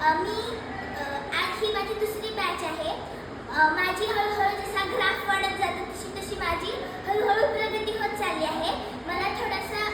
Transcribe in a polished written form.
मी आज ही माझी दुसरी बॅच आहे. माझी हळूहळू जसा ग्राफ वाढत जातो तशी तशी माझी हळूहळू प्रगती होत चालली आहे. मला थोडासा